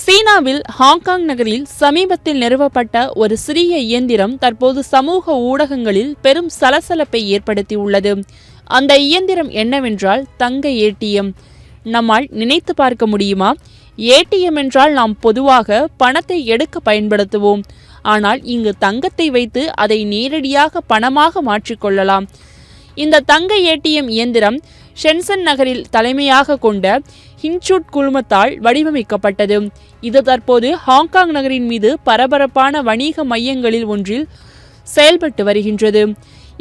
சீனாவில் ஹாங்காங் நகரில் சமீபத்தில் நிறுவப்பட்ட ஒரு சிறிய இயந்திரம் தற்போது சமூக ஊடகங்களில் பெரும் சலசலப்பை ஏற்படுத்தியுள்ளது. அந்த இயந்திரம் என்னவென்றால் தங்க ஏடிஎம். நம்மால் நினைத்து பார்க்க முடியுமா? ஏடிஎம் என்றால் நாம் பொதுவாக பணத்தை எடுக்க பயன்படுத்துவோம். ஆனால் இங்கு தங்கத்தை வைத்து அதை நேரடியாக பணமாக மாற்றிக்கொள்ளலாம். இந்த தங்க ஏடிஎம் இயந்திரம் ஷென்சன் நகரில் தலைமையாக கொண்ட ஹின்சூட் குழுமத்தால் வடிவமைக்கப்பட்டது. இது தற்போது ஹாங்காங் நகரின் மீது பரபரப்பான வணிக மையங்களில் ஒன்றில் செயல்பட்டு வருகின்றது.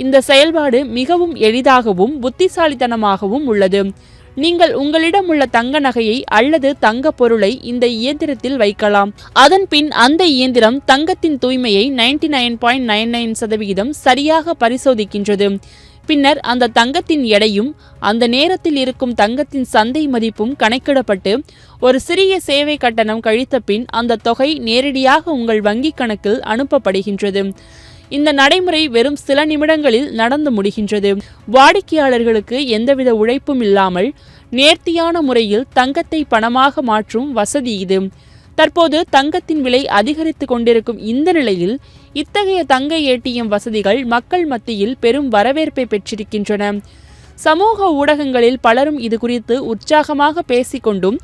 இந்த செயல்பாடு மிகவும் எளிதாகவும் புத்திசாலித்தனமாகவும் உள்ளது. நீங்கள் உங்களிடம் உள்ள தங்க நகையை அல்லது தங்க பொருளை இந்த இயந்திரத்தில் வைக்கலாம். அதன் பின் அந்த இயந்திரம் தங்கத்தின் தூய்மையை 99.99% சரியாக பரிசோதிக்கின்றது. பின்னர் அந்த தங்கத்தின் எடையும் அந்த நேரத்தில் இருக்கும் தங்கத்தின் சந்தை மதிப்பும் கணக்கிடப்பட்டு ஒரு சிறிய சேவை கட்டணம் கழித்த பின் அந்த தொகை நேரடியாக உங்கள் வங்கிக் கணக்கில் அனுப்பப்படுகின்றது. இந்த நடைமுறை வெறும் சில நிமிடங்களில் நடந்து முடிகின்றது. வாடிக்கையாளர்களுக்கு எந்தவித உழைப்பும் இல்லாமல் நேர்த்தியான முறையில் தங்கத்தை பணமாக மாற்றும் வசதி இது. தற்போது தங்கத்தின் விலை அதிகரித்து கொண்டிருக்கும் இந்த நிலையில் இத்தகைய தங்க ஏடிஎம் வசதிகள் மக்கள் மத்தியில் பெரும் வரவேற்பை பெற்றிருக்கின்றன. சமூக ஊடகங்களில் பலரும் இது குறித்து உற்சாகமாக பேசிக்கொண்டும்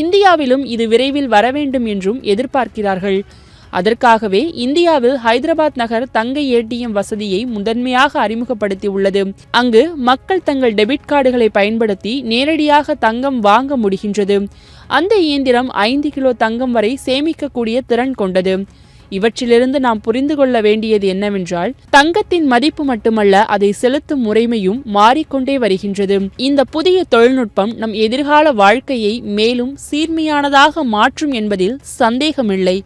இந்தியாவிலும் இது விரைவில் வரவேண்டும் என்றும் எதிர்பார்க்கிறார்கள். அதற்காகவே இந்தியாவில் ஹைதராபாத் நகர் தங்க ஏடிஎம் வசதியை முதன்மையாக அறிமுகப்படுத்தியுள்ளது. அங்கு மக்கள் தங்கள் டெபிட் கார்டுகளை பயன்படுத்தி நேரடியாக தங்கம் வாங்க முடிகின்றது. அந்த இயந்திரம் 5 கிலோ தங்கம் வரை சேமிக்கக்கூடிய திறன் கொண்டது. இவற்றிலிருந்து நாம் புரிந்து கொள்ள வேண்டியது என்னவென்றால் தங்கத்தின் மதிப்பு மட்டுமல்ல, அதை செலுத்தும் முறைமையும் மாறிக்கொண்டே வருகின்றது. இந்த புதிய தொழில்நுட்பம் நம் எதிர்கால வாழ்க்கையை மேலும் சீர்மையானதாக மாற்றும் என்பதில் சந்தேகமில்லை.